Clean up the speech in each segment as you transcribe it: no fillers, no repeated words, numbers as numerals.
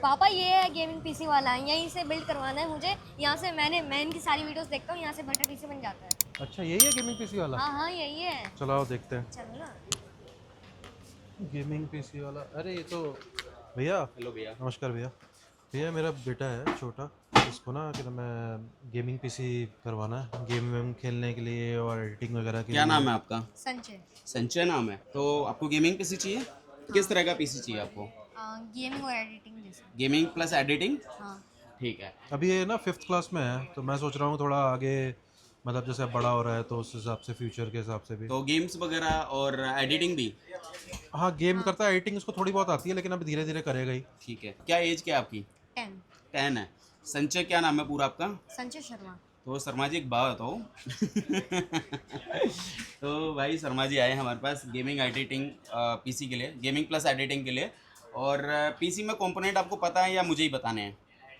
पापा ये है गेमिंग पीसी वाला, यहीं से बिल्ड करवाना है मुझे। यहाँ से मैं इनकी सारी वीडियोस देखता हूँ, यहाँ से बटर पीसी बन जाता है। अच्छा यही है गेमिंग पीसी वाला? हाँ हाँ यही है। चलो आओ देखते हैं। चलो ना। गेमिंग पीसी वाला, अरे ये तो भैया। हेलो भैया। नमस्कार भैया। भैया मेरा बेटा है छोटा, इसको ना कि मैं गेमिंग पीसी करवाना है, गेम वेम खेलने के लिए और एडिटिंग वगैरह के क्या लिए। नाम है आपका? संजय। संचय नाम है। तो आपको गेमिंग पीसी चाहिए? किस तरह का पीसी चाहिए आपको? गेमिंग और एडिटिंग जैसे। Gaming plus editing? हाँ। ठीक है। अभी ये ना 5th क्लास में है, तो मैं सोच रहा हूँ थोड़ा आगे, मतलब जैसे बड़ा हो रहा है तो उस हिसाब से, फ्यूचर के हिसाब से भी। तो गेम्स वगैरह और एडिटिंग भी? हाँ गेम करता है, एडिटिंग उसको थोड़ी बहुत आती है, लेकिन अभी धीरे धीरे करेगा ही। ठीक है। क्या एज क्या है आपकी? 10। 10 है। संचय क्या नाम है पूरा आपका? संजय शर्मा। तो शर्मा जी एक बात बताओ। तो भाई शर्मा जी आए हमारे पास गेमिंग एडिटिंग पीसी के लिए, गेमिंग प्लस एडिटिंग के लिए। और पीसी में कंपोनेंट आपको पता है या मुझे ही बताने हैं?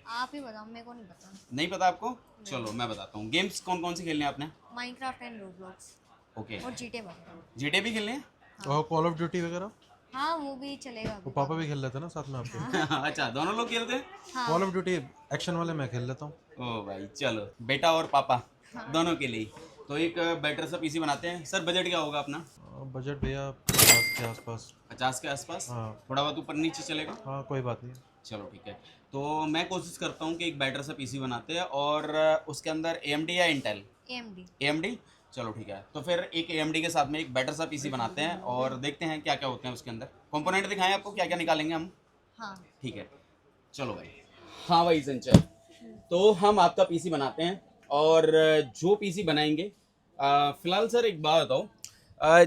आप ही बताओ, मेरे को नहीं पता। नहीं पता आपको? चलो मैं बताता हूँ। गेम्स कौन कौन सी खेलने हैं आपने? Minecraft and Roblox okay. और जीटे वगैरह। जीटे भी खेलने हैं? और कॉल ऑफ ड्यूटी वगैरह हाँ वो भी चलेगा वो अभी। पापा भी खेल लेते हैं ना साथ में आपके। अच्छा, दोनों लोग खेलते हैं? हाँ। कॉल ऑफ ड्यूटी एक्शन वाले मैं खेल लेता हूँ। ओ भाई चलो, बेटा और पापा दोनों के लिए। तो एक बेटर सा पीसी बनाते हैं। सर बजट क्या होगा अपना? बजट भैया 50 के आसपास। 50 के आसपास? हाँ। थोड़ा बहुत ऊपर नीचे चलेगा? हाँ कोई बात नहीं। चलो ठीक है। तो मैं कोशिश करता हूँ कि एक बेटर सा पीसी बनाते हैं, और उसके अंदर AMD या इंटेल? AMD। AMD। चलो ठीक है, तो फिर एक AMD के साथ में एक बेटर सा पीसी बनाते हैं और देखते हैं क्या क्या होते हैं उसके अंदर। कंपोनेंट दिखाएं आपको क्या क्या निकालेंगे हम। हाँ। ठीक है चलो भाई। हाँ भाई संचय, तो हम आपका पीसी बनाते हैं, और जो पीसी बनाएंगे, फिलहाल सर एक बात बताओ, अ,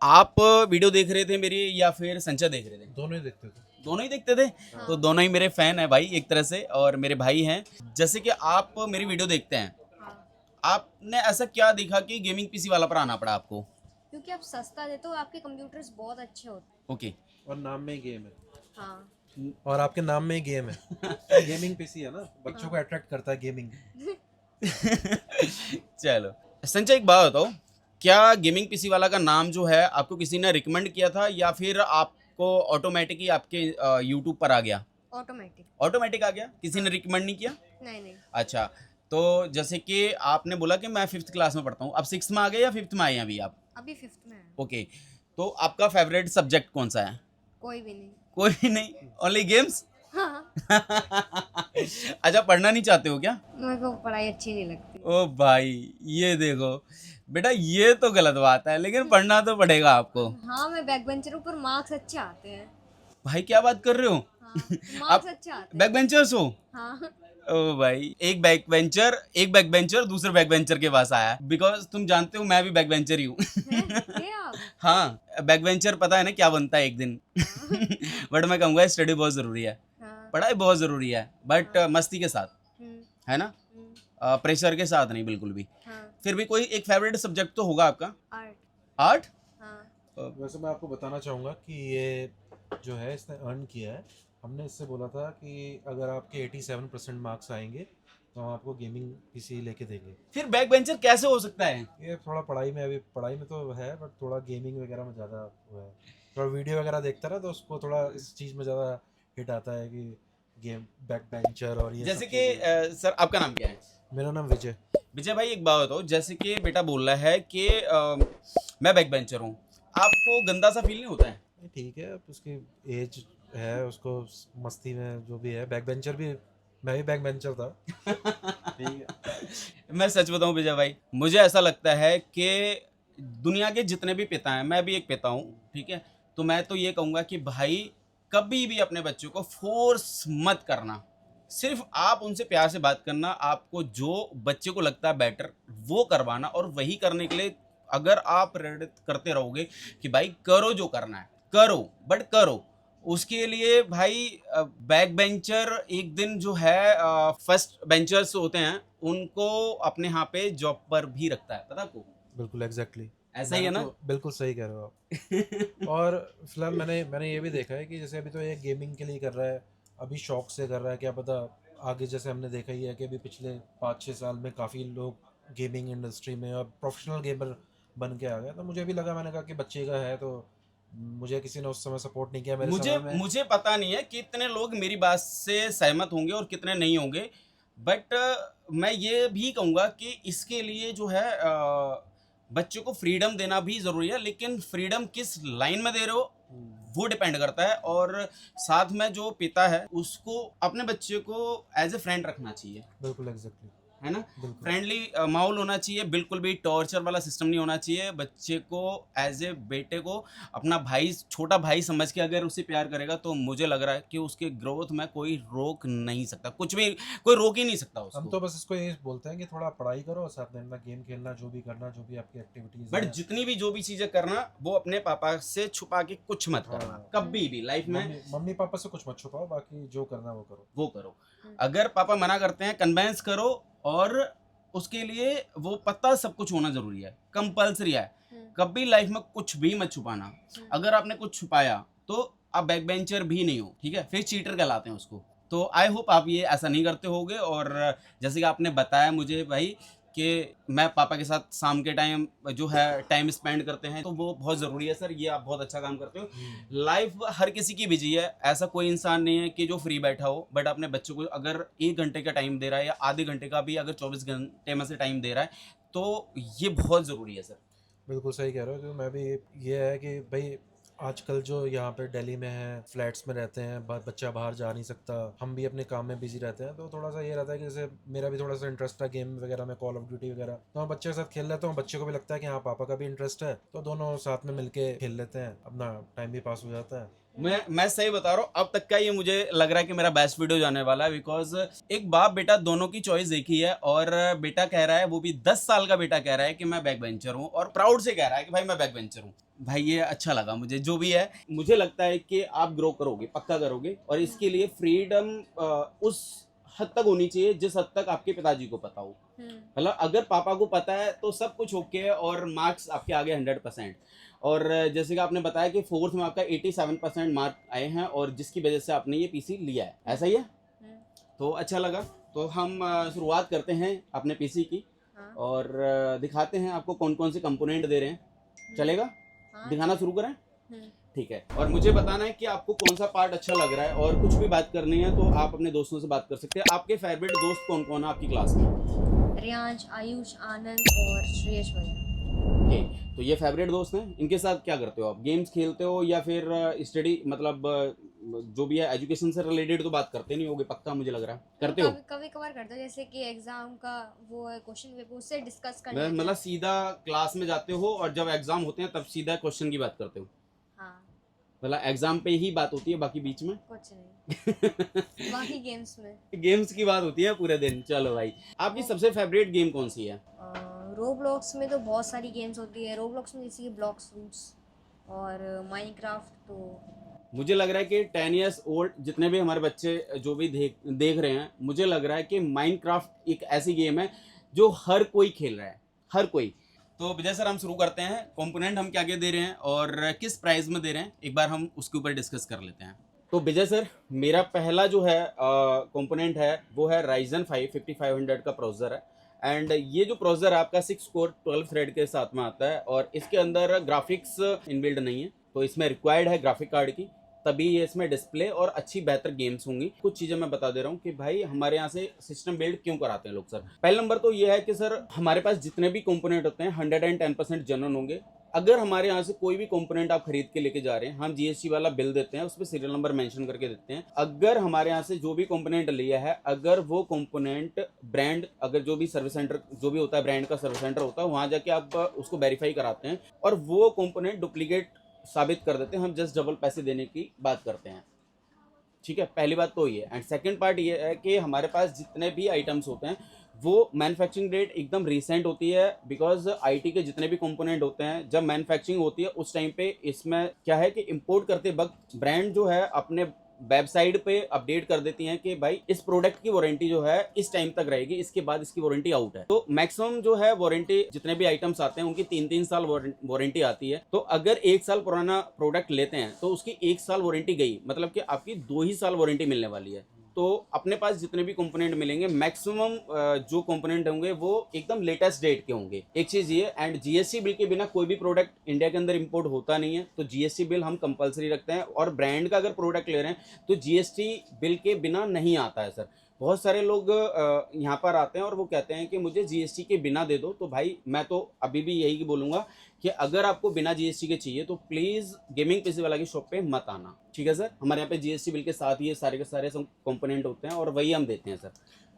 आप वीडियो देख रहे थे मेरी या फिर संचय देख रहे थे? दोनों ही देखते थे। दोनों ही देखते थे। तो दोनों ही मेरे फैन हैं भाई एक तरह से, और मेरे भाई हैं। जैसे कि आप मेरी वीडियो देखते हैं, हाँ। आपने ऐसा क्या देखा कि गेमिंग पीसी वाला पर आना पड़ा आपको? क्योंकि आप सस्ता देते हो, आपके कंप्यूटर्स बहुत अच्छे होते ओके। और नाम में ही गेम है। हैं। हाँ। और आपके नाम में ही गेम है। गेमिंग पीसी है ना, बच्चों को अट्रैक्ट करता है गेमिंग। चलो संजय एक बात बताओ, क्या गेमिंग पीसी वाला का नाम जो है आपको किसी ने रिकमेंड किया था, या फिर आपको ऑटोमेटिक ही आपके यूट्यूब पर आ गया? ऑटोमेटिक। ऑटोमेटिक आ गया, किसी ने रिकमेंड नहीं किया? नहीं नहीं। अच्छा। तो जैसे कि आपने बोला कि मैं 5th क्लास में पढ़ता हूँ, अब 6th में आ गए या 5th में आए हैं अभी आप? अभी 5th में है। ओके। तो आपका फेवरेट सब्जेक्ट कौन सा है? कोई भी नहीं। कोई भी नहीं, ओनली गेम्स? हाँ। अच्छा, पढ़ना नहीं चाहते हो क्या? मेरे को पढ़ाई अच्छी नहीं लगती। ओ भाई, ये देखो बेटा, ये तो गलत बात है, लेकिन पढ़ना तो पड़ेगा आपको। हाँ मैं बैक बेंचर हूँ, पर मार्क्स अच्छे आते हैं। भाई क्या बात कर रहे हो? हाँ आप मार्क्स अच्छे आते हैं। बैक बेंचर्स हो? हाँ। ओ भाई, एक बैक बेंचर दूसरे बैक बेंचर के पास आया, बिकॉज तुम जानते हो मैं भी बैक बेंचर ही हूँ। ये आप। हाँ, बैक बेंचर पता है ना क्या बनता है एक दिन। बट मैं कहूँगा स्टडी बहुत ज़रूरी है, हाँ। पढ़ाई बहुत ज़रूरी है, बट मस्ती के साथ, हम्म, है ना? हम्म, प्रेशर के साथ नहीं, बिल्कुल भी। हाँ। फिर भी कोई एक फेवरेट सब्जेक्ट तो होगा आपका? आर्ट। आर्ट? हाँ। वैसे मैं आपको बताना चाहूँगा कि ये जो है इसने अर्न किया है। हमने इससे बोला था कि अगर आपके 87% मार्क्स आएंगे तो हम आपको गेमिंग पीसी लेके देंगे। फिर बैक बेंचर कैसे हो सकता है? ये थोड़ा पढ़ाई में तो है, बट थोड़ा गेमिंग वगैरह में ज़्यादा वो है। थोड़ा वीडियो वगैरह देखता रहा तो उसको थोड़ा इस चीज़ में ज़्यादा हिट आता है कि गेम बैक बेंचर और ये जैसे सब कि चीज़ें। सर आपका नाम क्या है? मेरा नाम विजय। विजय भाई एक बात बताओ, जैसे कि बेटा बोल रहा है कि मैं बैक बेंचर हूँ, आपको गंदा सा फील नहीं होता है? ठीक है, अब उसकी एज है, उसको मस्ती में जो भी है, बैक बेंचर भी, मैं भी बैक बेंचर था। ठीक है। मैं सच बताऊं विजय भाई, मुझे ऐसा लगता है कि दुनिया के जितने भी पिता हैं, मैं भी एक पिता हूं, ठीक है? तो मैं तो ये कहूंगा कि भाई कभी भी अपने बच्चों को फोर्स मत करना, सिर्फ आप उनसे प्यार से बात करना, आपको जो बच्चे को लगता है बेटर वो करवाना, और वही करने के लिए अगर आप प्रेरित करते रहोगे कि भाई करो जो करना है करो, बट करो, उसके लिए भाई बैक बेंचर एक दिन जो है फर्स्ट बेंचर्स होते हैं उनको अपने यहाँ पे जॉब पर भी रखता है, पता आपको? बिल्कुल एग्जैक्टली ऐसा ही है ना? बिल्कुल सही कह रहे हो आप। और फिलहाल मैंने ये भी देखा है कि जैसे अभी तो ये गेमिंग के लिए कर रहा है, अभी शौक से कर रहा है, क्या पता आगे, जैसे हमने देखा ही है कि अभी पिछले 5-6 साल में काफ़ी लोग गेमिंग इंडस्ट्री में और प्रोफेशनल गेमर बन के आ गए। तो मुझे भी लगा, मैंने कहा कि बच्चे का है तो मुझे किसी ने उस समय सपोर्ट नहीं किया मेरे मुझे समय में। मुझे पता नहीं है कितने लोग मेरी बात से सहमत होंगे और कितने नहीं होंगे, बट मैं ये भी कहूँगा कि इसके लिए जो है बच्चों को फ्रीडम देना भी ज़रूरी है, लेकिन फ्रीडम किस लाइन में दे रहे हो वो डिपेंड करता है। और साथ में जो पिता है उसको अपने बच्चे को एज ए फ्रेंड रखना चाहिए, बिल्कुल एग्जैक्टली, है ना। बिल्कुल। फ्रेंडली माहौल होना चाहिए, बिल्कुल भी टॉर्चर वाला सिस्टम नहीं होना चाहिए। बच्चे को एज ए बेटे को अपना भाई, छोटा भाई समझ के अगर उसे प्यार करेगा तो मुझे लग रहा है कि उसके ग्रोथ में कोई रोक नहीं सकता, कुछ भी कोई रोक ही नहीं सकता हम उसको। तो बस इसको ये बोलते हैं कि थोड़ा पढ़ाई करो, साथ में अपना गेम खेलना, जो भी करना, जो भी आपकी एक्टिविटीज बट है। जितनी भी जो भी चीजें करना वो अपने पापा से छुपा के कुछ मत करना, हाँ। कभी भी लाइफ में मम्मी पापा से कुछ मत छुपाओ, बाकी जो करना वो करो। वो करो। अगर पापा मना करते हैं कन्वेंस करो, और उसके लिए वो पता सब कुछ होना जरूरी है, कंपल्सरी है। कभी लाइफ में कुछ भी मत छुपाना। अगर आपने कुछ छुपाया तो आप बैक बेंचर भी नहीं हो, ठीक है, फिर चीटर कहलाते हैं उसको। तो आई होप आप ये ऐसा नहीं करते होगे। और जैसे कि आपने बताया मुझे भाई कि मैं पापा के साथ शाम के टाइम जो है टाइम स्पेंड करते हैं, तो वो बहुत ज़रूरी है सर, ये आप बहुत अच्छा काम करते हो। लाइफ हर किसी की बिजी है, ऐसा कोई इंसान नहीं है कि जो फ्री बैठा हो, बट अपने बच्चों को अगर 1 घंटे का टाइम दे रहा है या आधे घंटे का भी अगर 24 घंटे में से टाइम दे रहा है तो ये बहुत ज़रूरी है सर। बिल्कुल सही कह रहे हो। क्योंकि मैं भी ये है कि भाई आजकल जो यहाँ पे दिल्ली में है, फ्लैट्स में रहते हैं, बच्चा बाहर जा नहीं सकता, हम भी अपने काम में बिजी रहते हैं, तो थोड़ा सा ये रहता है कि जैसे मेरा भी थोड़ा सा इंटरेस्ट है गेम वगैरह में, कॉल ऑफ ड्यूटी वगैरह, तो मैं बच्चे के साथ खेल लेता हूँ। बच्चे को भी लगता है कि हाँ पापा का भी इंटरेस्ट है, तो दोनों साथ में मिलके खेल लेते हैं, अपना टाइम भी पास हो जाता है। मैं सही बता रहा हूँ, अब तक का ये मुझे लग रहा है कि मेरा बेस्ट वीडियो जाने वाला है, बिकॉज एक बाप बेटा दोनों की चॉइस एक ही है, और बेटा कह रहा है, वो भी 10 साल का बेटा कह रहा है कि मैं बैक बेंचर हूँ, और प्राउड से कह रहा है कि भाई मैं बैक बेंचर हूँ। भाई ये अच्छा लगा मुझे, जो भी है मुझे लगता है कि आप ग्रो करोगे, पक्का करोगे, और इसके लिए फ्रीडम उस हद तक होनी चाहिए जिस हद तक आपके पिताजी को पता हो। मतलब अगर पापा को पता है तो सब कुछ ओके है, और मार्क्स आपके आगे 100%। और जैसे कि आपने बताया कि 4th में आपका 87% मार्क आए हैं, और जिसकी वजह से आपने ये पीसी लिया है, ऐसा ही है। तो अच्छा लगा। तो हम शुरुआत करते हैं अपने पीसी की, और दिखाते हैं आपको कौन कौन से कंपोनेंट दे रहे हैं। चलेगा? दिखाना शुरू करें? ठीक है। और मुझे बताना है कि आपको कौन सा पार्ट अच्छा लग रहा है, और कुछ भी बात करनी है तो आप अपने दोस्तों से बात कर सकते हैं। आपके फेवरेट दोस्त कौन कौन है आपकी क्लास में? रियांश, आयुष, आनंद और श्रेयस भैया। ओके, तो ये फेवरेट दोस्त हैं। इनके साथ क्या करते हो आप? गेम्स खेलते हो या फिर स्टडी, मतलब जो भी है एजुकेशन से रिलेटेड तो बात करते नहीं होगे, पक्का मुझे लग रहा है करते हो। कभी कभार करते हो, जैसे कि एग्जाम का वो है क्वेश्चन पेपर, उससे डिस्कस करना। मतलब सीधा क्लास में जाते हो और जब एग्जाम होते हैं तब सीधा क्वेश्चन की बात करते हो? हाँ, मतलब एग्जाम पे ही बात होती है, बाकी बीच में कुछ नहीं। बाकी गेम्स में गेम्स की बात होती है पूरे दिन। चलो भाई, आपकी सबसे फेवरेट गेम कौन सी है? रोब्लॉक्स में तो बहुत सारी गेम्स होती है। रोब्लॉक्स में जैसे कि ब्लॉक्स रूट्स और माइनक्राफ्ट। तो मुझे लग रहा है कि 10 ईयर्स ओल्ड जितने भी हमारे बच्चे जो भी देख रहे हैं, मुझे लग रहा है कि माइनक्राफ्ट एक ऐसी गेम है जो हर कोई खेल रहा है, हर कोई। तो विजय सर, हम शुरू करते हैं। कंपोनेंट हम क्या क्या दे रहे हैं और किस प्राइस में दे रहे हैं, एक बार हम उसके ऊपर डिस्कस कर लेते हैं। तो विजय सर, मेरा पहला जो है कंपोनेंट है वो है Ryzen 5 5500 का प्रोसेसर है। एंड ये जो प्रोसेसर आपका 6 कोर 12 थ्रेड के साथ में आता है, और इसके अंदर ग्राफिक्स इनबिल्ड नहीं है, तो इसमें रिक्वायर्ड है ग्राफिक कार्ड की, तभी ये इसमें डिस्प्ले और अच्छी बेहतर गेम्स होंगी। कुछ चीज़ें मैं बता दे रहा हूँ कि भाई हमारे यहाँ से सिस्टम बिल्ड क्यों कराते हैं लोग सर। पहला नंबर तो ये है कि सर हमारे पास जितने भी कंपोनेंट होते हैं 110% जेन्युइन होंगे। अगर हमारे यहाँ से कोई भी कंपोनेंट आप खरीद के लेके जा रहे हैं, हम जीएसटी वाला बिल देते हैं, उस पर सीरियल नंबर मेंशन करके देते हैं। अगर हमारे यहाँ से जो भी कंपोनेंट लिया है, अगर वो कंपोनेंट ब्रांड, अगर जो भी सर्विस सेंटर जो भी होता है, ब्रांड का सर्विस सेंटर होता है, वहाँ जाके आप उसको वेरीफाई कराते हैं और वो कंपोनेंट डुप्लीकेट साबित कर देते हैं, हम जस्ट डबल पैसे देने की बात करते हैं। ठीक है, पहली बात तो ये है। एंड सेकंड पार्ट ये है कि हमारे पास जितने भी आइटम्स होते हैं वो मैन्युफैक्चरिंग डेट एकदम रिसेंट होती है, बिकॉज आईटी के जितने भी कंपोनेंट होते हैं जब मैन्युफैक्चरिंग होती है उस टाइम पे इसमें क्या है कि इंपोर्ट करते वक्त ब्रांड जो है अपने वेबसाइट पे अपडेट कर देती हैं कि भाई इस प्रोडक्ट की वारंटी जो है इस टाइम तक रहेगी, इसके बाद इसकी वारंटी आउट है। तो मैक्सिमम जो है वारंटी जितने भी आइटम्स आते हैं उनकी 3-3 साल वारंटी आती है। तो अगर 1 साल पुराना प्रोडक्ट लेते हैं तो उसकी 1 साल वारंटी गई, मतलब कि आपकी 2 ही साल वारंटी मिलने वाली है। तो अपने पास जितने भी कंपोनेंट मिलेंगे मैक्सिमम जो कंपोनेंट होंगे वो एकदम लेटेस्ट डेट के होंगे। एक चीज़ ये, एंड जीएसटी बिल के बिना कोई भी प्रोडक्ट इंडिया के अंदर इंपोर्ट होता नहीं है, तो जीएसटी बिल हम कंपलसरी रखते हैं। और ब्रांड का अगर प्रोडक्ट ले रहे हैं तो जीएसटी बिल के बिना नहीं आता है सर। बहुत सारे लोग यहाँ पर आते हैं और वो कहते हैं कि मुझे जीएसटी के बिना दे दो। तो भाई मैं तो अभी भी यही बोलूँगा कि अगर आपको बिना जीएसटी के चाहिए तो प्लीज़ गेमिंग पीसी वाला की शॉप पे मत आना, ठीक है सर। हमारे यहाँ पे जीएसटी बिल के साथ ही ये सारे के सारे कंपोनेंट होते हैं और वही हम देते हैं सर।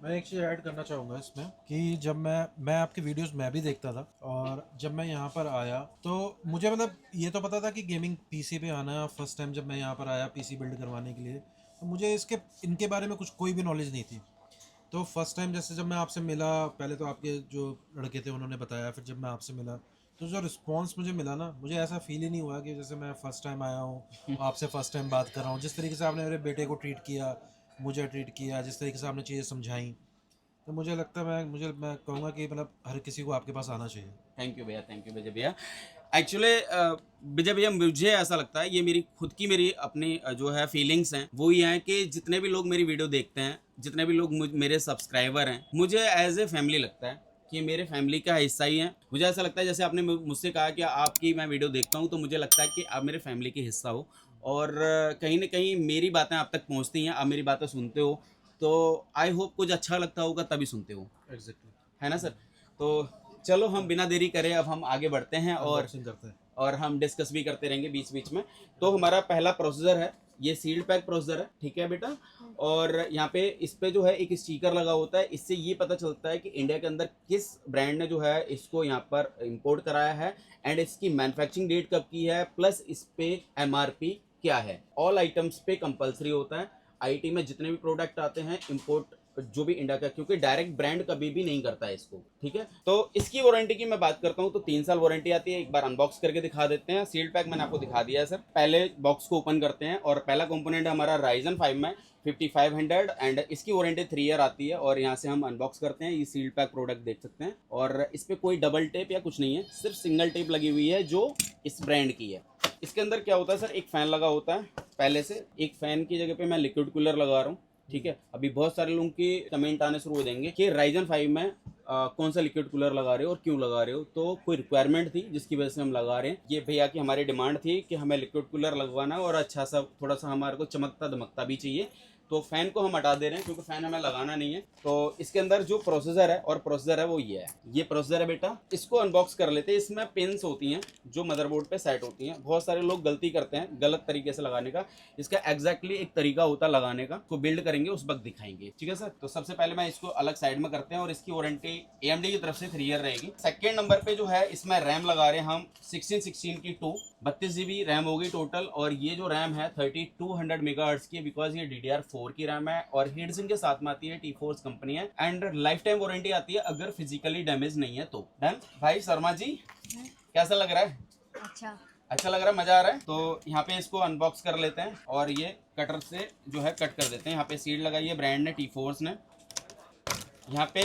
मैं एक चीज़ ऐड करना चाहूँगा इसमें कि जब मैं आपके वीडियोस मैं भी देखता था, और जब मैं यहाँ पर आया तो मुझे मतलब ये तो पता था कि गेमिंग पीसी पे आना है। फर्स्ट टाइम जब मैं यहाँ पर आया पीसी बिल्ड करवाने के लिए, तो मुझे इनके बारे में कोई भी नॉलेज नहीं थी। तो फर्स्ट टाइम जैसे जब मैं आपसे मिला, पहले तो आपके जो लड़के थे उन्होंने बताया, फिर जब मैं आपसे मिला तो जो रिस्पांस मुझे मिला ना, मुझे ऐसा फील ही नहीं हुआ कि जैसे मैं फ़र्स्ट टाइम आया हूँ, आपसे फ़र्स्ट टाइम बात कर रहा हूँ। जिस तरीके से आपने मेरे बेटे को ट्रीट किया, मुझे ट्रीट किया, जिस तरीके से आपने चीज़ें समझाई, तो मुझे लगता है मैं कहूँगा कि मतलब हर किसी को आपके पास आना चाहिए। थैंक यू भैया, थैंक यू विजय भैया। एक्चुअली विजय भैया मुझे ऐसा लगता है, ये मेरी खुद की मेरी अपनी जो है फीलिंग्स हैं वो ये हैं कि जितने भी लोग मेरी वीडियो देखते हैं, जितने भी लोग मेरे सब्सक्राइबर हैं, मुझे एज ए फैमिली लगता है कि मेरे फैमिली का हिस्सा ही है। मुझे ऐसा लगता है जैसे आपने मुझसे कहा कि आपकी मैं वीडियो देखता हूँ, तो मुझे लगता है कि आप मेरे फैमिली के हिस्सा हो और कहीं ना कहीं मेरी बातें आप तक पहुँचती हैं, आप मेरी बातें सुनते हो, तो आई होप कुछ अच्छा लगता होगा तभी सुनते हो। एग्जैक्टली, है ना सर। तो चलो हम बिना देरी करे अब हम आगे बढ़ते हैं और हम डिस्कस भी करते रहेंगे बीच बीच में। तो हमारा पहला प्रोसीजर है, ये सील्ड पैक प्रोसीजर है, ठीक है बेटा। और यहाँ पे इस पे जो है एक स्टिकर लगा होता है, इससे ये पता चलता है कि इंडिया के अंदर किस ब्रांड ने जो है इसको यहाँ पर इंपोर्ट कराया है एंड इसकी मैन्युफैक्चरिंग डेट कब की है, प्लस इस पे एमआरपी क्या है। ऑल आइटम्स पे कंपलसरी होता है। आईटी में जितने भी प्रोडक्ट आते हैं इंपोर्ट जो भी इंडिया का, क्योंकि डायरेक्ट ब्रांड कभी भी नहीं करता है इसको, ठीक है। तो इसकी वारंटी की मैं बात करता हूँ तो 3 साल वारंटी आती है। एक बार अनबॉक्स करके दिखा देते हैं। सील्ड पैक मैंने आपको दिखा दिया है सर। पहले बॉक्स को ओपन करते हैं और पहला कंपोनेंट हमारा Ryzen 5 में 5500 एंड इसकी वारंटी 3 ईयर आती है। और यहाँ से हम अनबॉक्स करते हैं, ये सील्ड पैक प्रोडक्ट देख सकते हैं। और इस पर कोई डबल टेप या कुछ नहीं है, सिर्फ सिंगल टेप लगी हुई है जो इस ब्रांड की है। इसके अंदर क्या होता है सर, एक फ़ैन लगा होता है पहले से। एक फ़ैन की जगह पे मैं लिक्विड कूलर लगा रहा हूँ, ठीक है। अभी बहुत सारे लोगों के कमेंट आने शुरू हो जाएंगे कि Ryzen 5 में कौन सा लिक्विड कूलर लगा रहे हो और क्यों लगा रहे हो। तो कोई रिक्वायरमेंट थी जिसकी वजह से हम लगा रहे हैं। ये भैया की हमारी डिमांड थी कि हमें लिक्विड कूलर लगवाना और अच्छा सा थोड़ा सा हमारे को चमकता दमकता भी चाहिए। तो फ़ैन को हम हटा दे रहे हैं क्योंकि फ़ैन हमें लगाना नहीं है। तो इसके अंदर जो प्रोसेसर है वो ये है। ये प्रोसेसर है बेटा, इसको अनबॉक्स कर लेते हैं। इसमें पिन्स होती हैं जो मदरबोर्ड पे सेट होती हैं। बहुत सारे लोग गलती करते हैं गलत तरीके से लगाने का। इसका एग्जैक्टली एक तरीका होता है लगाने का, को बिल्ड करेंगे उस वक्त दिखाएंगे, ठीक है सर। तो सबसे पहले मैं इसको अलग साइड में करते हैं और इसकी वारंटी AMD की तरफ से 3 ईयर रहेगी। सेकेंड नंबर पे जो है इसमें रैम लगा रहे हैं हम 16 की 32 GB रैम होगी टोटल। और ये जो रैम है 3200 मेगाहर्ट्ज की, बिकॉज ये DDR4 की रैम है और हीटसिंक के साथ में आती है, T-Force कंपनी है एंड लाइफ टाइम वारंटी आती है अगर फिजिकली डैमेज नहीं है तो। डन भाई शर्मा जी, कैसा लग रहा है? अच्छा लग रहा है, मजा आ रहा है। तो यहाँ पे इसको अनबॉक्स कर लेते हैं और ये कटर से जो है कट कर देते हैं। यहाँ पे सीड लगाई है ब्रांड ने, T-Force ने। यहाँ पे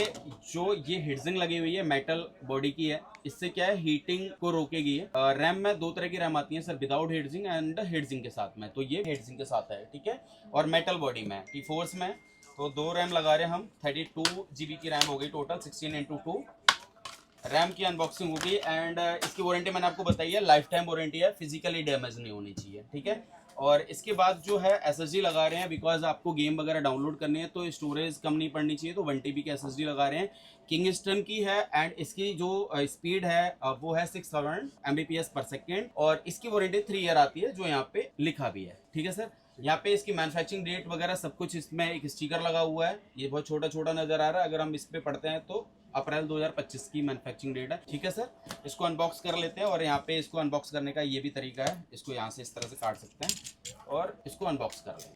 जो ये हीटसिंक लगी हुई है मेटल बॉडी की है, इससे क्या है हीटिंग को रोकेगी। रैम में 2 तरह की रैम आती है sir, without heat sink and heat sink के साथ में। तो ये हीटसिंक के साथ है, ठीक है। और मेटल बॉडी में T-Force में। तो 2 रैम लगा रहे हैं हम। 32 GB की रैम हो गई टोटल, 16x2 रैम की अनबॉक्सिंग होगी। एंड इसकी वारंटी मैंने आपको बताई है, लाइफ टाइम वारंटी है, फिजिकली डैमेज नहीं होनी चाहिए, ठीक है। और इसके बाद जो है SSD लगा रहे हैं, बिकॉज आपको गेम वगैरह डाउनलोड करनी है तो स्टोरेज कम नहीं पड़नी चाहिए, तो 1 TB की SSD लगा रहे हैं। किंगस्टन की है एंड इसकी जो स्पीड है वो है 6000 Mbps/s और इसकी वारंटी 3 ईयर आती है, जो यहाँ पे लिखा भी है, ठीक है सर। यहाँ पे इसकी मैन्युफैक्चरिंग डेट वगैरह सब कुछ, इसमें एक स्टिकर लगा हुआ है। ये बहुत छोटा छोटा नजर आ रहा है, अगर हम इस पे पढ़ते हैं तो अप्रैल 2025 की मैन्युफैक्चरिंग डेट है, ठीक है सर। इसको अनबॉक्स कर लेते हैं और यहाँ पे इसको अनबॉक्स करने का ये भी तरीका है। इसको यहाँ से इस तरह से काट सकते हैं और इसको अनबॉक्स कर लें।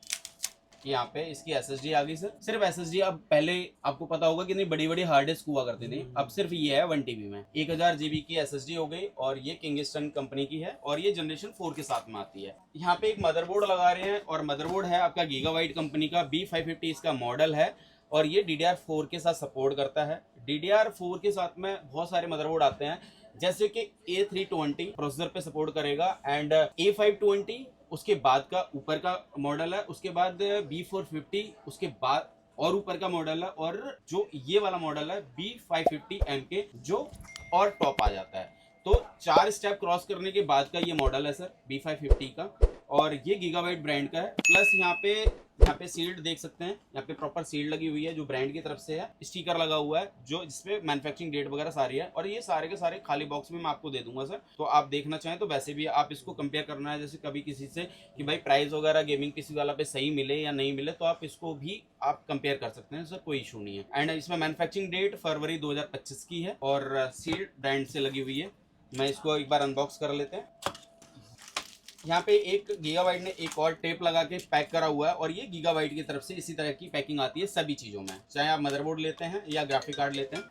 यहाँ पे इसकी SSD आ गई सर। सिर्फ SSD, अब पहले आपको पता होगा कि नहीं बड़ी बड़ी हार्ड डिस्क हुआ करती थी, अब सिर्फ ये है 1 TB में। 1000 GB की SSD हो गई और ये किंगस्टन कंपनी की है और ये जनरेशन 4 के साथ में आती है। यहाँ पे एक मदरबोर्ड लगा रहे हैं और मदरबोर्ड है आपका गीगाबाइट कंपनी का, B550 इसका मॉडल है और ये DDR4 के साथ सपोर्ट करता है। DDR4 के साथ में बहुत सारे मदरबोर्ड आते हैं, जैसे कि A320 प्रोसेसर पे सपोर्ट करेगा एंड A520 उसके बाद का ऊपर का मॉडल है, उसके बाद B450, उसके बाद और ऊपर का मॉडल है, और जो ये वाला मॉडल है B550M के जो और टॉप आ जाता है। तो 4 स्टेप क्रॉस करने के बाद का ये मॉडल है सर B550 का, और ये गीगाबाइट ब्रांड का है। प्लस यहाँ पे सील्ड देख सकते हैं, यहाँ पे प्रॉपर सील्ड लगी हुई है जो ब्रांड की तरफ से है, स्टिकर लगा हुआ है जो जिसपे मैन्युफैक्चरिंग डेट वगैरह सारी है, और ये सारे के सारे खाली बॉक्स में मैं आपको दे दूंगा सर। तो आप देखना चाहें तो वैसे भी आप इसको कंपेयर करना है, जैसे कभी किसी से कि भाई प्राइस वगैरह गेमिंग पीसी वाला पे सही मिले या नहीं मिले, तो आप इसको भी आप कंपेयर कर सकते हैं सर, कोई इशू नहीं है। एंड इसमें मैन्युफैक्चरिंग डेट फरवरी 2025 की है और सील्ड ब्रांड से लगी हुई है। मैं इसको एक बार अनबॉक्स कर लेते हैं। यहाँ पे एक गीगाबाइट ने एक और टेप लगा के पैक करा हुआ है, और ये गीगाबाइट की तरफ से इसी तरह की पैकिंग आती है सभी चीज़ों में, चाहे आप मदरबोर्ड लेते हैं या ग्राफिक कार्ड लेते हैं।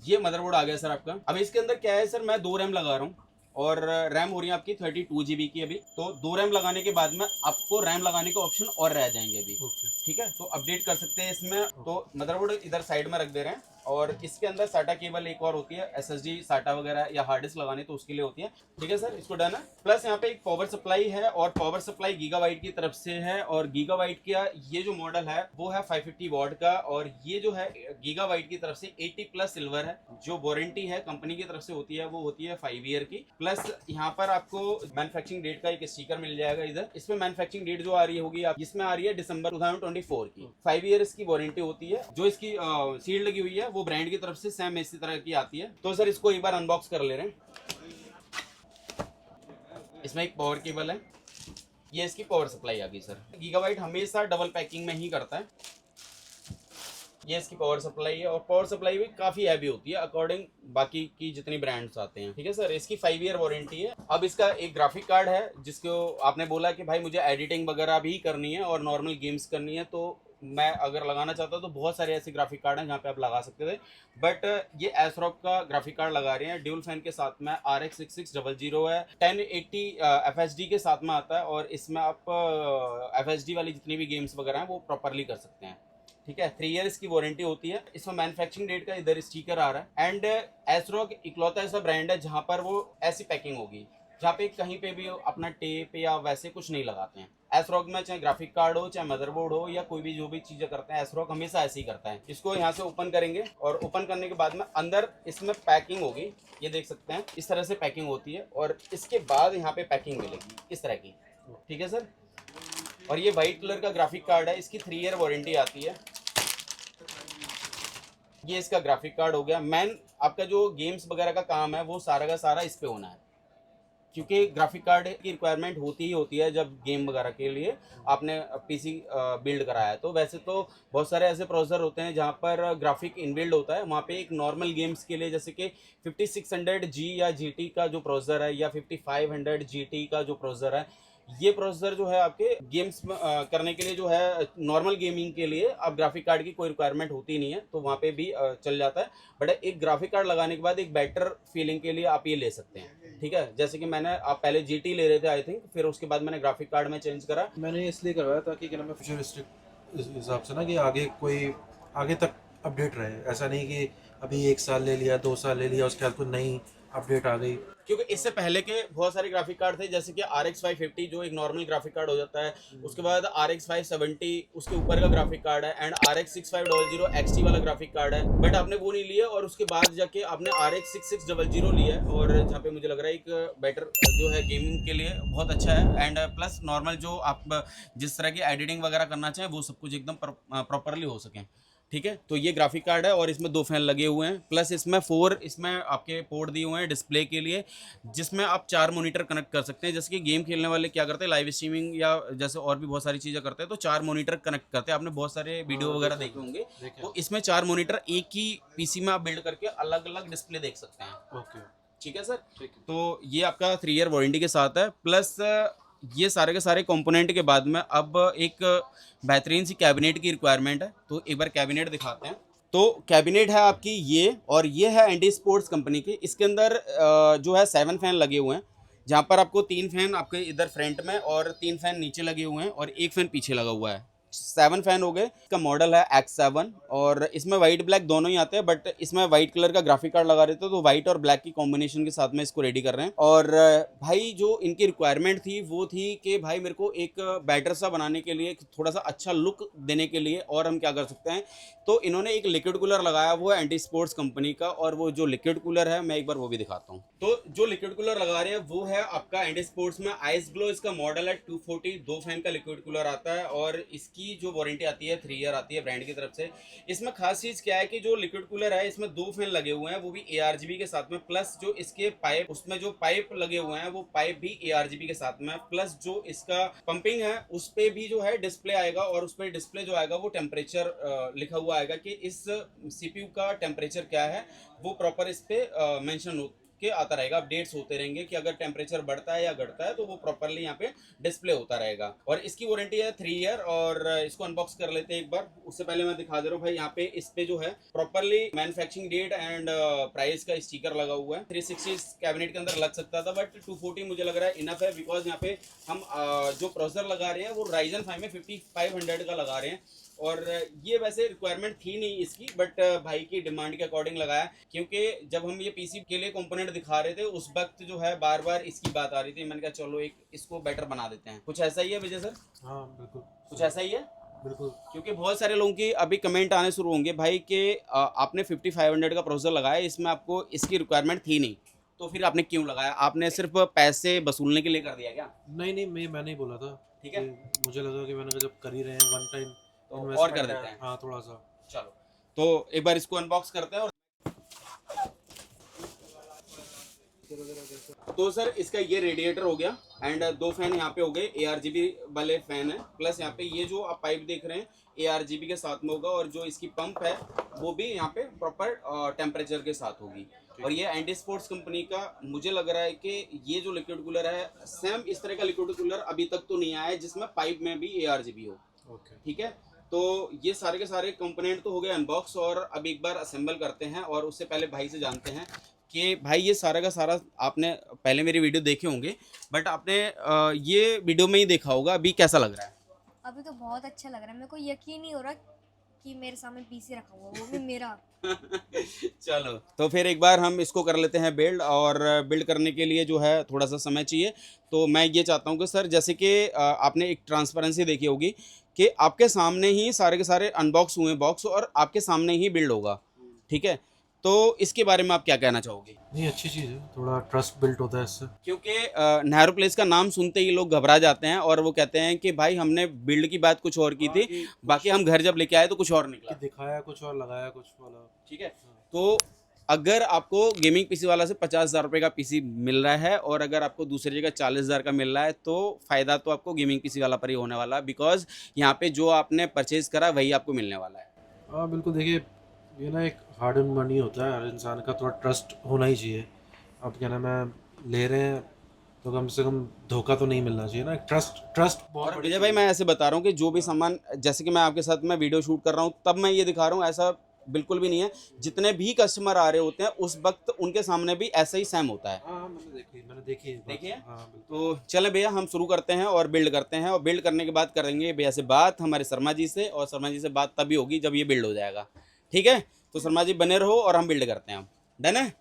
ये मदरबोर्ड आ गया सर आपका। अब इसके अंदर क्या है सर, मैं 2 रैम लगा रहा हूँ और रैम हो रही है आपकी 32 GB की अभी। तो 2 रैम लगाने के बाद में आपको रैम लगाने के ऑप्शन और रह जाएंगे अभी, ठीक है, तो अपडेट कर सकते हैं इसमें। तो मदरबोर्ड इधर साइड में रख दे रहे हैं, और इसके अंदर साटा केबल एक और होती है, SSD साटा वगैरह या हार्ड डिस्क लगाने तो उसके लिए होती है, ठीक है सर, इसको डन है। प्लस यहाँ पे एक पावर सप्लाई है, और पावर सप्लाई गीगाबाइट की तरफ से है, और गीगाबाइट का ये जो मॉडल है वो है 550 वॉट का, और ये जो है गीगाबाइट की तरफ से 80+ सिल्वर है। जो वारंटी है कंपनी की तरफ से होती है वो होती है 5 ईयर की। प्लस यहाँ पर आपको मैन्युफैक्चरिंग डेट का एक स्टिकर मिल जाएगा इधर। इसमें मैन्युफैक्चरिंग डेट जो आ रही होगी आप, इसमें आ रही है दिसंबर 2024 की। 5 ईयर इसकी वारंटी होती है। जो इसकी सील्ड लगी हुई है वो ब्रांड की तरफ से सेम इसी तरह की आती है। तो सर इसको एक बार अनबॉक्स कर ले रहे हैं। इसमें एक पावर केबल है, ये इसकी पावर सप्लाई आ गई सर। गीगाबाइट हमेशा डबल पैकिंग में ही करता है। ये इसकी पावर सप्लाई है, और पावर सप्लाई भी काफी हैवी होती है अकॉर्डिंग बाकी की जितनी ब्रांड्स आते हैं, ठीक है सर। इसकी 5 ईयर वारंटी है। अब इसका एक ग्राफिक कार्ड है जिसको आपने बोला कि भाई मुझे एडिटिंग वगैरह भी करनी है और नॉर्मल गेम्स करनी है, तो मैं अगर लगाना चाहता हूँ तो बहुत सारे ऐसे ग्राफिक कार्ड हैं जहाँ पे आप लगा सकते थे, बट ये एसरॉक का ग्राफिक कार्ड लगा रहे हैं ड्यूल फैन के साथ में। RX 6600 है, 1080 FHD के साथ में आता है, और इसमें आप FHD वाली जितनी भी गेम्स वगैरह हैं वो प्रॉपरली कर सकते हैं, ठीक है। 3 ईयर्स की वारंटी होती है। इसमें मैन्युफैक्चरिंग डेट का इधर स्टिकर आ रहा है। एंड एसरॉक इकलौता ऐसा ब्रांड है जहाँ पर वो ऐसी पैकिंग होगी जहाँ पे कहीं पे भी अपना टेप या वैसे कुछ नहीं लगाते हैं। एसरॉक में चाहे ग्राफिक कार्ड हो, चाहे मदरबोर्ड हो, या कोई भी जो भी चीजें करते हैं, एसरॉक हमेशा ऐसे ही करता है। इसको यहाँ से ओपन करेंगे, और ओपन करने के बाद में अंदर इसमें पैकिंग होगी, ये देख सकते हैं इस तरह से पैकिंग होती है, और इसके बाद यहाँ पे पैकिंग मिलेगी इस तरह की, ठीक है सर। और ये व्हाइट कलर का ग्राफिक कार्ड है, इसकी 3 ईयर वारंटी आती है। ये इसका ग्राफिक कार्ड हो गया। मेन आपका जो गेम्स वगैरह का काम है वो सारा का सारा इस पे होना है, क्योंकि ग्राफिक कार्ड की रिक्वायरमेंट होती ही होती है जब गेम वगैरह के लिए आपने पीसी बिल्ड कराया है। तो वैसे तो बहुत सारे ऐसे प्रोसेसर होते हैं जहाँ पर ग्राफिक इनबिल्ड होता है, वहाँ पे एक नॉर्मल गेम्स के लिए जैसे कि 5600G या GT का जो प्रोसेसर है, या 5500GT का जो प्रोसेसर है, ये प्रोसेसर जो है आपके गेम्स करने के लिए जो है, नॉर्मल गेमिंग के लिए आप ग्राफिक कार्ड की कोई रिक्वायरमेंट होती नहीं है, तो वहाँ पे भी चल जाता है। बट एक ग्राफिक कार्ड लगाने के बाद एक बेटर फीलिंग के लिए आप ये ले सकते हैं, ठीक है। जैसे कि मैंने आप पहले GT ले रहे थे आई थिंक, फिर उसके बाद मैंने ग्राफिक कार्ड में चेंज करा। मैंने इसलिए करवाया ताकि क्या नाम है फ्यूचरिस्टिक इस हिसाब से ना, कि आगे तक अपडेट रहे। ऐसा नहीं कि अभी 1 साल ले लिया, 2 साल ले लिया, उसके बाद कोई नई अपडेट आ गई। क्योंकि इससे पहले के बहुत सारे ग्राफिक कार्ड थे, जैसे कि RX 550 जो एक नॉर्मल ग्राफिक कार्ड हो जाता है, उसके बाद RX 570 उसके ऊपर का ग्राफिक कार्ड है, एंड RX 6500 XT वाला ग्राफिक कार्ड है। बट आपने वो नहीं लिया, और उसके बाद जाके आपने RX 6600 लिया है, और जहाँ पे मुझे लग रहा है एक बेटर जो है गेमिंग के लिए बहुत अच्छा है। एंड प्लस नॉर्मल जो आप जिस तरह की एडिटिंग वगैरह करना चाहें वो सब कुछ एकदम प्रॉपरली हो सके, ठीक है। तो ये ग्राफिक कार्ड है, और इसमें 2 फैन लगे हुए हैं, प्लस इसमें 4 इसमें आपके पोर्ट दिए हुए हैं डिस्प्ले के लिए, जिसमें आप 4 मॉनिटर कनेक्ट कर सकते हैं। जैसे कि गेम खेलने वाले क्या करते हैं, लाइव स्ट्रीमिंग या जैसे और भी बहुत सारी चीज़ें करते हैं, तो 4 मॉनिटर कनेक्ट करते हैं। आपने बहुत सारे वीडियो वगैरह देखे होंगे, तो इसमें 4 मॉनिटर एक ही पीसी में आप बिल्ड करके अलग अलग डिस्प्ले देख सकते हैं, ओके, ठीक है सर। तो ये आपका 3 ईयर वारंटी के साथ है। प्लस ये सारे के सारे कंपोनेंट के बाद में अब एक बेहतरीन सी कैबिनेट की रिक्वायरमेंट है, तो एक बार कैबिनेट दिखाते हैं। तो कैबिनेट है आपकी ये, और ये है एंटी स्पोर्ट्स कंपनी की। इसके अंदर जो है 7 फैन लगे हुए हैं, जहाँ पर आपको 3 फैन आपके इधर फ्रंट में और 3 फैन नीचे लगे हुए हैं, और 1 फैन पीछे लगा हुआ है 7 फैन हो गए। इसका मॉडल है X7 और इसमें वाइट ब्लैक दोनों ही आते हैं, बट इसमें वाइट कलर का ग्राफिक कार्ड लगा रहे थे तो वाइट और ब्लैक की कॉम्बिनेशन के साथ में इसको रेडी कर रहे हैं। और भाई जो इनकी रिक्वायरमेंट थी वो थी कि भाई मेरे को एक बैटर सा बनाने के लिए, थोड़ा सा अच्छा लुक देने के लिए और हम क्या कर सकते हैं, तो इन्होंने एक लिक्विड कूलर लगाया, वो है एंटी स्पोर्ट्स कंपनी का। और वो जो लिक्विड कूलर है मैं एक बार वो भी दिखाता हूँ। तो जो लिक्विड कूलर लगा रहे हैं वो है आपका एंटी स्पोर्ट्स में आइस ग्लो, इसका मॉडल है 240, 2 फैन का लिक्विड कूलर आता है और इसकी जो वारंटी आती है 3 ईयर आती है ब्रांड की तरफ से। इसमें खास चीज क्या है कि जो लिक्विड कूलर है इसमें 2 फैन लगे हुए हैं, वो भी ARGB के साथ में, प्लस जो इसके पाइप, उसमें जो पाइप लगे हुए हैं वो पाइप भी ARGB के साथ में, प्लस जो इसका पंपिंग है उस पे भी जो है डिस्प्ले आएगा और उस पे डिस्प्ले जो आएगा वो टेम्परेचर लिखा हुआ आएगा कि इस CPU का टेम्परेचर क्या है, वो प्रॉपर इस पे मेंशन हो के आता रहेगा। अपडेट्स होते रहेंगे कि अगर टेम्परेचर बढ़ता है या घटता है तो वो प्रॉपरली यहाँ पे डिस्प्ले होता रहेगा। और इसकी वारंटी है 3 ईयर। और इसको अनबॉक्स कर लेते हैं एक बार। उससे पहले मैं दिखा दे रहा हूँ भाई, यहाँ पे इस पे जो है properly manufacturing date and price का स्टिकर लगा हुआ है। 360 कैबिनेट के अंदर लग सकता था बट 240 मुझे लग रहा है इनफ है, बिकॉज यहाँ पे हम जो प्रोसेसर लगा रहे हैं वो Ryzen 5 में 5500 का लगा रहे हैं। और ये वैसे रिक्वायरमेंट थी नहीं इसकी, बट भाई की डिमांड के अकॉर्डिंग लगाया, क्योंकि जब हम ये पीसी के लिए कंपोनेंट दिखा रहे थे उस वक्त जो है बार बार इसकी बात आ रही थी। मैंने कहा चलो एक इसको बेटर बना देते हैं। कुछ ऐसा ही है विजय सर? हाँ बिल्कुल, कुछ ऐसा ही है बिल्कुल। क्योंकि बहुत सारे लोगों की अभी कमेंट आने शुरू होंगे भाई कि आपने 5500 का प्रोसेसर लगाया, इसमें आपको इसकी रिक्वायरमेंट थी नहीं, तो फिर आपने क्यों लगाया? आपने सिर्फ पैसे वसूलने के लिए कर दिया क्या? नहीं, मैं नहीं बोला था। ठीक है, मुझे लगा कि मैंने कहा जब कर ही रहे हैं वन टाइम तो और कर देते हैं। हाँ थोड़ा सा। चलो तो एक बार इसको अनबॉक्स करते हैं। और तो सर इसका ये रेडिएटर हो गया एंड 2 फैन यहाँ पे हो गए, ARGB वाले फैन है, प्लस यहाँ पे ये जो आप पाइप देख रहे हैं ARGB के साथ में होगा, और जो इसकी पंप है वो भी यहाँ पे प्रॉपर टेम्परेचर के साथ होगी। और ये एंटी स्पोर्ट्स कंपनी का मुझे लग रहा है कि ये जो लिक्विड कूलर है सेम इस तरह का लिक्विड कूलर अभी तक तो नहीं आया है जिसमें पाइप में भी ARGB हो। ठीक है, तो ये सारे के सारे कंपोनेंट तो हो गए अनबॉक्स, और अब एक बार असेंबल करते हैं। और उससे पहले भाई से जानते हैं कि भाई ये सारा का सारा आपने पहले मेरी वीडियो देखे होंगे, बट आपने ये वीडियो में ही देखा होगा, अभी कैसा लग रहा है? अभी तो बहुत अच्छा लग रहा है, मेरे को यकीन नहीं हो रहा कि मेरे सामने पीसी रखा हुआ, वो भी मेरा। चलो तो फिर एक बार हम इसको कर लेते हैं बिल्ड, और बिल्ड करने के लिए जो है थोड़ा सा समय चाहिए। तो मैं ये चाहता हूँ कि सर जैसे कि आपने एक ट्रांसपेरेंसी देखी होगी कि आपके सामने ही सारे के सारे अनबॉक्स हुए बॉक्स और आपके सामने ही बिल्ड होगा। ठीक है, तो इसके बारे में आप क्या कहना चाहोगे? नहीं, अच्छी चीज़ है, थोड़ा ट्रस्ट बिल्ड होता है इससे। क्योंकि नेहरू प्लेस का नाम सुनते ही लोग घबरा जाते हैं और वो कहते हैं कि भाई हमने बिल्ड की बात कुछ और की थी, बाकी हम घर जब लेके आए तो कुछ और निकला, दिखाया कुछ और लगाया कुछ वाला। ठीक है, तो अगर आपको गेमिंग पीसी वाला से 50,000 रुपये का पीसी मिल रहा है और अगर आपको दूसरी जगह 40,000 का मिल रहा है, तो फ़ायदा तो आपको गेमिंग पीसी वाला पर ही होने वाला है, बिकॉज यहाँ पे जो आपने परचेज करा वही आपको मिलने वाला है। हाँ बिल्कुल, देखिए ये ना एक हार्ड एंड मनी होता है, हर इंसान का थोड़ा ट्रस्ट होना ही चाहिए। अब क्या नाम है, ले रहे हैं तो कम से कम धोखा तो नहीं मिलना चाहिए ना। ट्रस्ट बहुत। और विजय भाई मैं ऐसे बता रहा हूँ कि जो भी सामान, जैसे कि मैं आपके साथ में वीडियो शूट कर रहा हूँ तब मैं ये दिखा रहा हूँ, ऐसा बिल्कुल भी नहीं है। जितने भी कस्टमर आ रहे होते हैं उस वक्त उनके सामने भी ऐसा ही सेम होता है। हाँ मैंने देखी देखिए। हाँ, तो चले भैया हम शुरू करते हैं और बिल्ड करते हैं, और बिल्ड करने के बाद करेंगे भैया से बात हमारे शर्मा जी से, और शर्मा जी से बात तभी होगी जब ये बिल्ड हो जाएगा। ठीक है, तो शर्मा जी बने रहो और हम बिल्ड करते हैं। डन है?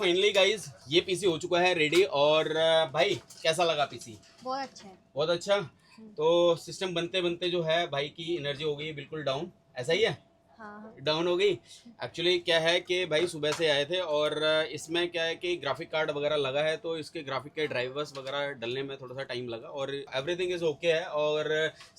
फाइनली गाइज ये पीसी हो चुका है रेडी। और भाई कैसा लगा पीसी? बहुत अच्छा है। बहुत अच्छा। तो सिस्टम बनते बनते जो है भाई की एनर्जी हो गई बिल्कुल डाउन, ऐसा ही है? हाँ। डाउन हो गई। एक्चुअली क्या है कि भाई सुबह से आए थे और इसमें क्या है कि ग्राफिक कार्ड वगैरह लगा है, तो इसके ग्राफिक के ड्राइवर्स वगैरह डलने में थोड़ा सा टाइम लगा और एवरीथिंग इज ओके है और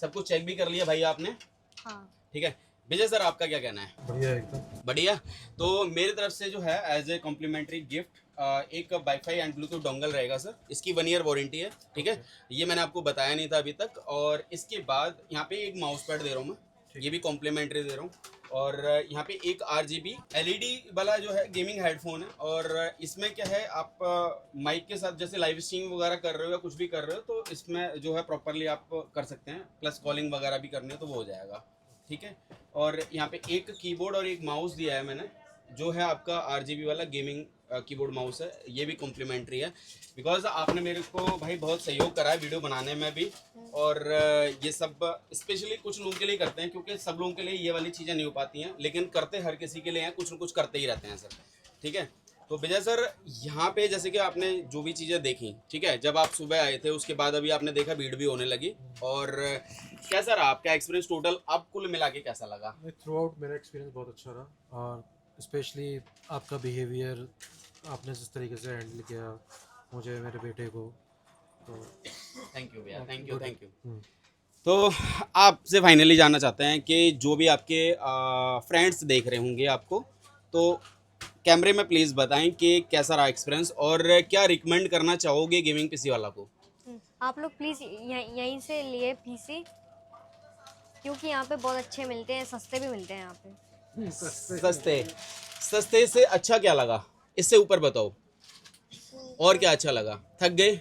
सब कुछ चेक भी कर लिया भाई आपने। हाँ। ठीक है विजय सर, आपका क्या कहना है? बढ़िया एकदम बढ़िया। तो मेरी तरफ से जो है एज ए कॉम्प्लीमेंट्री गिफ्ट एक वाईफाई एंड ब्लूटूथ डोंगल रहेगा सर। इसकी 1 ईयर वारंटी है। ठीक है, ये मैंने आपको बताया नहीं था अभी तक। और इसके बाद यहाँ पे एक माउस पैड दे रहा हूँ मैं, ये भी कॉम्प्लीमेंट्री दे रहा हूँ। और यहाँ पे एक RGB LED वाला जो है गेमिंग हेडफोन है। और इसमें क्या है, आप माइक के साथ जैसे लाइव स्ट्रीमिंग वगैरह कर रहे हो या कुछ भी कर रहे हो तो इसमें जो है प्रॉपरली आप कर सकते हैं, प्लस कॉलिंग वगैरह भी करनी है तो वो हो जाएगा। ठीक है, और यहाँ पे एक कीबोर्ड और एक माउस दिया है मैंने, जो है आपका RGB वाला गेमिंग कीबोर्ड माउस है। ये भी कॉम्प्लीमेंट्री है बिकॉज आपने मेरे को भाई बहुत सहयोग करा है वीडियो बनाने में भी। और ये सब स्पेशली कुछ लोगों के लिए करते हैं, क्योंकि सब लोगों के लिए ये वाली चीज़ें नहीं हो पाती हैं, लेकिन करते हर किसी के लिए हैं, कुछ ना कुछ करते ही रहते हैं सर। ठीक है, तो विजय सर यहाँ पे जैसे कि आपने जो भी चीज़ें देखी, ठीक है, जब आप सुबह आए थे उसके बाद अभी आपने देखा भीड़ भी होने लगी, और कैसा रहा आपका एक्सपीरियंस टोटल? आप कुल मिला के कैसा लगा? थ्रू आउट मेरा एक्सपीरियंस बहुत अच्छा रहा, और स्पेशली आपका बिहेवियर, आपने जिस तरीके से हैंडल किया मुझे, मेरे बेटे को, तो थैंक यू भैया, थैंक यू, थैंक यू। हम्म। तो आपसे फाइनली जानना चाहते हैं कि जो भी आपके फ्रेंड्स देख रहे होंगे आपको, तो कैमरे में प्लीज़ बताएं कि कैसा रहा एक्सपीरियंस और क्या रिकमेंड करना चाहोगे गेमिंग पीसी वाला को? आप लोग प्लीज़ यहीं से लिए पीसी, क्योंकि यहाँ पे बहुत अच्छे मिलते हैं, सस्ते भी मिलते हैं यहाँ पे। सस्ते से अच्छा क्या लगा? इससे ऊपर बताओ, और क्या अच्छा लगा? थक गए,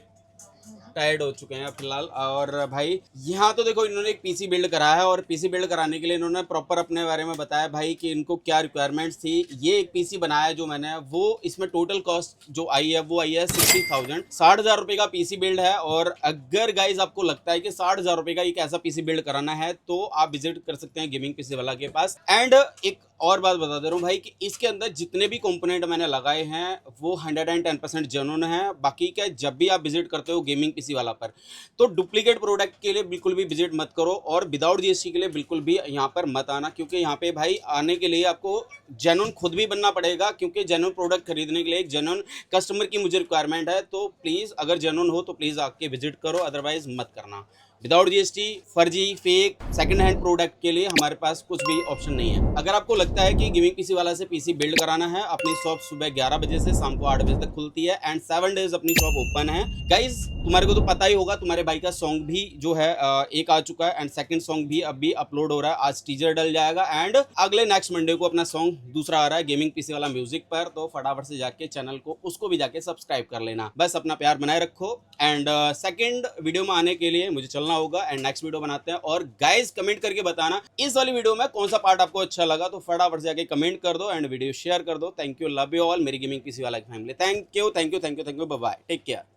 टायर्ड हो चुके हैं फिलहाल। और भाई यहाँ तो देखो, इन्होंने एक पीसी बिल्ड करा है और पीसी बिल्ड कराने के लिए इन्होंने प्रॉपर अपने बारे में बताया भाई कि इनको क्या रिक्वायरमेंट्स थी। ये एक पीसी बनाया जो मैंने, वो इसमें टोटल कॉस्ट जो आई है वो आई है 60,000, 60,000 रुपये का पीसी बिल्ड है। और अगर गाइज आपको लगता है कि 60,000 रुपये का एक ऐसा पीसी बिल्ड कराना है तो आप विजिट कर सकते हैं गेमिंग पीसी वाला के पास। एंड एक और बात बता दे रहा हूँ भाई कि इसके अंदर जितने भी कंपोनेंट मैंने लगाए हैं वो 110% जेन्युइन है। बाकी क्या, जब भी आप विजिट करते हो गेमिंग पीसी वाला पर, तो डुप्लीकेट प्रोडक्ट के लिए बिल्कुल भी विजिट मत करो, और विदाउट GST के लिए बिल्कुल भी यहाँ पर मत आना, क्योंकि यहाँ पे भाई आने के लिए आपको जेन्युइन खुद भी बनना पड़ेगा, क्योंकि जेन्युइन प्रोडक्ट खरीदने के लिए एक जेन्युइन कस्टमर की मुझे रिक्वायरमेंट है। तो प्लीज़ अगर जेन्युइन हो तो प्लीज़ आके विजिट करो, अदरवाइज मत करना। विदाउट GST फर्जी, फेक, सेकंड हैंड प्रोडक्ट के लिए हमारे पास कुछ भी ऑप्शन नहीं है। अगर आपको लगता है कि गेमिंग पीसी वाला से पीसी बिल्ड कराना है, अपनी शॉप सुबह 11 बजे से शाम को 8 बजे तक खुलती है एंड 7 डेज अपनी शॉप ओपन है। गाइज तुम्हारे को तो पता ही होगा, तुम्हारे भाई का सॉन्ग भी जो है एक आ चुका है एंड सेकंड सॉन्ग भी अभी अपलोड हो रहा है। आज टीजर डल जाएगा एंड अगले नेक्स्ट मंडे को अपना सॉन्ग दूसरा आ रहा है गेमिंग पीसी वाला म्यूजिक पर। तो फटाफट से जाके चैनल को, उसको भी जाके सब्सक्राइब कर लेना। बस अपना प्यार बनाए रखो एंड सेकंड वीडियो में आने के लिए मुझे चलना होगा एंड नेक्स्ट वीडियो बनाते हैं। और गाइज कमेंट करके बताना इस वाली वीडियो में कौन सा पार्ट आपको अच्छा लगा, तो फटाफट से जाके कमेंट कर दो एंड वीडियो शेयर कर दो। Thank you, love you all, मेरी गेमिंग पीसी वाला family. Thank you, thank you, thank you, thank you, bye bye, take care.